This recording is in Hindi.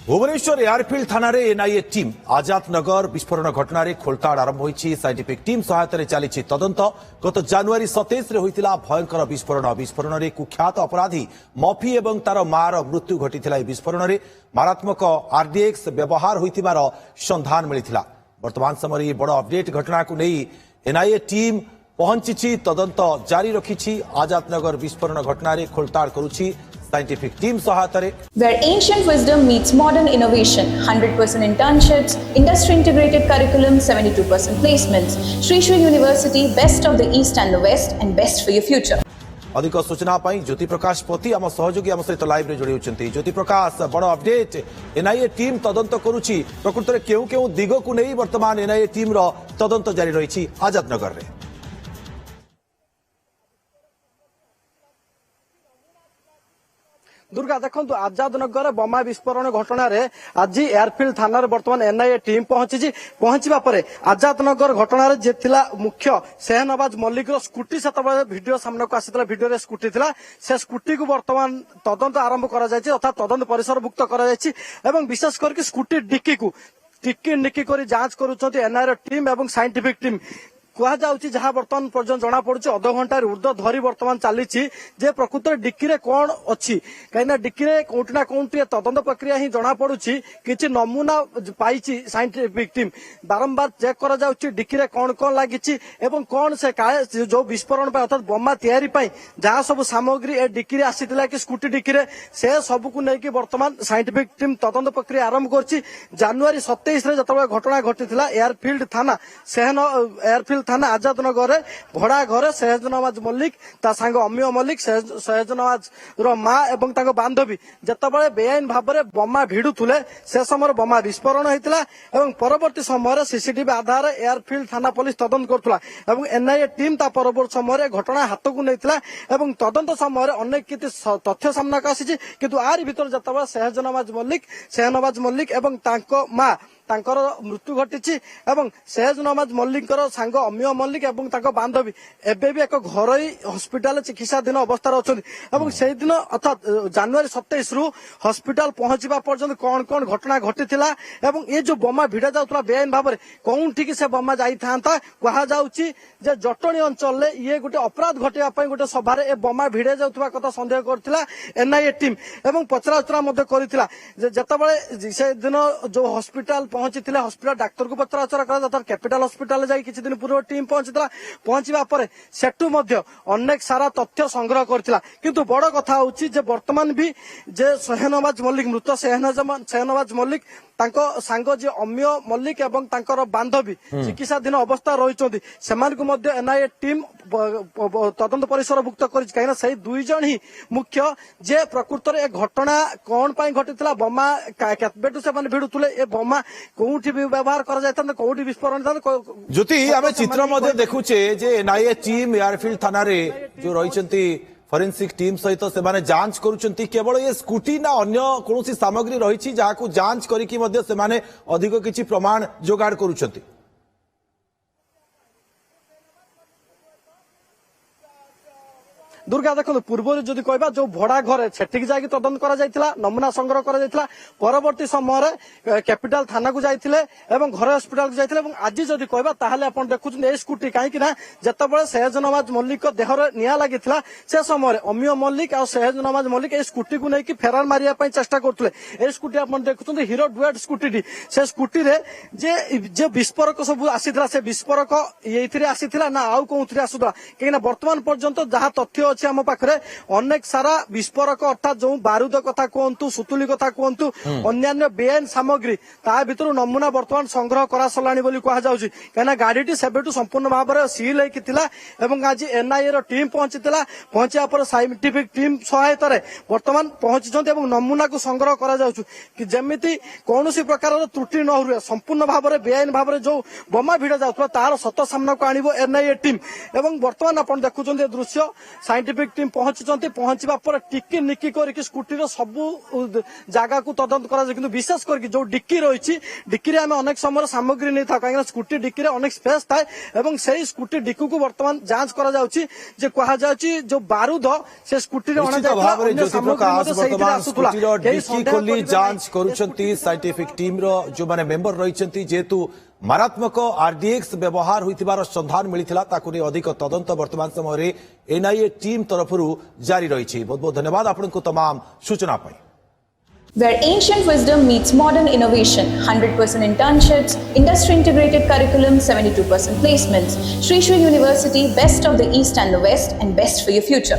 भुवनेश्वर एयरफिल्ड थाना एनआईए टीम आजाद नगर विस्फोरण घटना खोलताड़ आरंभ होती साइंटिफिक टीम सहायता चली तदंत गत जनवरी 27 होता भयंकर विस्फोरण विस्फोरण में कुख्यात अपराधी मफी और तार मार मृत्यु घटी विस्फोरण में मारात्मक आरडीएक्स व्यवहार होइतिबार संधान मिलता। वर्तमान समय बड़ अपडेट घटना को नहीं एनआईए टीम पहुंची तदंत जारी रखी। आजाद नगर विस्फोरण घटना खोलताड़ करुछि साइंटिफिक टीम सहायता where ancient wisdom meets modern innovation, 100% internships, industry integrated curriculum, 72% placements. Sri Sri University, best of the East and the West and best for your future. अधिक सूचना ज्योति प्रकाश पति आम सहयोगी आम सहित लाइव रे जोड़ी होती। ज्योति प्रकाश बड़ अपडेट एनआईए टीम तदंत करुछि प्रकृत में केउ केउ दिग को नहीं वर्तमान एनआईए टीम रो तदंत जारी रही आजाद नगर रे। दुर्गा देखो आजाद नगर बमा विस्फोरण घटना रे आज एयरफिल्ड थाना बर्तमान एनआईए टीम पहुंचा पर आजाद नगर घटना रे जे थिला मुख्य शेहनवाज मल्लिक रो स्कूटी से वीडियो सामने को आसीला वीडियो रे स्कूटी थिला से स्कूटी को बर्तमान तदंत आरंभ करा जायछि अर्थात तदंत परिसरभुक्त करा जायछि एवं विशेष करके स्कूटी डिक्की को टिक्की निक्की करी जांच करूछथि एनआईए टीम एवं साइंटिफिक टीम कह जाउछि जहां वर्तमान पर्यंत जना पड़ुछि अध घंटा ऊर्ध्व धरी वर्तमान चली जे प्रकृत डिक्की रे कौन अच्छी कहीं डिक्की रे कोउटी ना कोउटी तदंत प्रक्रिया ही जना पड़ुछि किछि नमूना पाइछि साइंटिफिक टीम बारंबार चेक करा जाउछि डिक्की रे कौन कौन लागिछि एवं कौन से जो विस्फोरण पे अर्थात बम्मा तैयारी पई जहां सब सामग्री ए डिक्की रे आसीतिला कि स्कूटी डिक्की रे से सब को नेकी वर्तमान साइंटिफिक टीम तदंत प्रक्रिया आरंभ करछि। जनवरी 27 रे जतबे घटना घटिथिला एयरफील्ड थाना एयरफील्ड थाना आजाद नगर भड़ा घर सहज नवाज मल्लिक ता सांग अमिय मल्लिक सहज नवाज रो मां एवं ताको बांधवी जतबे बेआईन भाव में बमा भिड़ुले से समय बमा विस्फोरण होता एवं परवर्ती समय सीसीटीवी आधार एयरफील्ड थाना पुलिस तदंत करुला एवं एनआईए टीम ता परवर्ती समय घटना हाथ को नहीं एवं तदंत समय अनेक किसी तथ्य सामना को आसी किंतु आर भीतर जतबे सहनवाज मल्लिक एवं तांको मां तांकर मृत्यु घटी एवं सहज नवाज मल्लिक सांग अमिय मल्लिक एवं तांको बांधवी एबे भी एक घरोई हॉस्पिटल चिकित्साधीन अवस्था अच्छा से दिन अर्थात जनवरी 27 रु हॉस्पिटल पहुंचवा पर्यंत कौन कौन घटना घटी एवं ये जो बमा भिड़ा जाउतला बेआईन भाव में कौन से बमा जाई था कहा जाउची जे जटणी अंचल में ये गोटे अपराध घटाई गोटे सभा ए बमा भिड़ा जाउतबा कथा संदेह करथिला एनआईए टीम एवं पचराउचरा मध्य करथिला जे जतबेले से दिन जो हॉस्पिटल पहुंची हॉस्पिटल डाक्तर को पचराउचरा करा कैपिटल हॉस्पिटल जाई किछि दिन पूर्व टीम पहुंचवा पर सेटू मध्य अनेक सारा तथ्य संग्रह करथिला किंतु बड़ कथा होची जे वर्तमान भी जे सहनवाज मल्लिक मृत सहनवाज मल्लिक तांको सांग जे अमिय मल्लिक एवं तांकर बांधवी चिकित्साधीन अवस्था रही सेमानकु मध्य एनआईए टीम तदंत परिसरभुक्त करिछि काइना सही दुई जण ही मुख्य जे प्रकृत रे घटना कौन पाई घटितला बमा केतबेटु से माने भिडुतले ए बमा कोउठी भी व्यवहार करा जायता कोउठी विस्फोरण ज्योति आमे चित्र मध्ये देखुचे जे एनआईए टीम एयरफील्ड थाना रे जो रहिसंती फॉरेंसिक टीम सहित से माने जांच करुचंती केवल ये स्कूटी ना अन्य कोनोसी सामग्री रही जहां जांच करिकी मध्य से माने अधिक किछि प्रमाण जोगाड़ करुचंती। दुर्गा देखो पूर्व जो कहबा जो भड़ा घर सेठिक जाके तदंत करा जायतिला नमूना संग्रह करा जायतिला परवर्ती समय कैपिटल थाना को जायतिले एवं घर हॉस्पिटल को जायतिले एवं आज जदि कहबा ताहाले आपण देखुछन ए स्कूटी काहे ना जतबे सहज नवाज मल्लिक देह रे निया लागितला से समय अमिय मल्लिक और सहज नवाज मल्लिक ए स्कूटी को नेकी फेरार मारिया पई चेष्टा करथले ए स्कूटी आपण देखुछन हीरो डुएट स्कूटी से स्कूटी रे जे विस्फोरक सब आसीतला से विस्फोरक एथिरे आसीतला ना आउ कोउथिरे आसुतला केना वर्तमान पर्यंत जहा तथ्य आम पाखे अनेक सारा विस्फोरक अर्थात जो बारूद कथा कहतु सुतुली कथा कहतु अन्य बेआईन सामग्री ता भीतर नमूना वर्तमान संग्रह करा सरलाणी बोली कहा जाउछि कहिना गाड़ीटी सेबेटु संपूर्ण भाव में सील होइकितिला एवं आज एनआईए रो टीम पहुंचा पर साइंटिफिक टीम सहायता रे वर्तमान पहुंचि एवं नमूना को संग्रह करा जाउछि कि जेमिति कोनोसी प्रकार त्रुटि न हुए संपूर्ण भाव में बेआईन भाव में जो बमा भिड़ा जाउतला तार सत सामना को आनिबो एनआईए टीम एवं वर्तमान आपण देखुछन दृश्य साइंटिफिक टीम पहुंची पहुंचवा पर टिकी निकी करके स्कूटी सब जगह को तदंत करा किंतु विशेष करके जो डिक्की रही डिक्की रे आमे अनेक समय सामग्री नहीं था कहीं स्कूटी डिक्की रे अनेक स्पेस थाए एवं से स्कूटी डिक्की को वर्तमान जांच करा जाउची जे कहा जाउची जो बारूद से स्कूटी रे अणा निश्चित भाव में ज्योति प्रकाश वर्तमान स्कूटीर डिक्की खोली जांच करुछंती साइंटिफिक टीम रो जो माने मेंबर रहिछंती जेतु मारात्मक आरडीएक्स व्यवहार होइतिबार संधान मिलिथिला ताकु ने अधिक तदंत वर्तमान समय रे एनआईए टीम तरफरु जारी रहिछि। बहुत बहुत धन्यवाद आपनको तमाम सूचना पई। Where ancient wisdom meets modern innovation, 100% internships, industry integrated curriculum, 72% placements. Sri Sri University, best of the East and the West, and best for your future.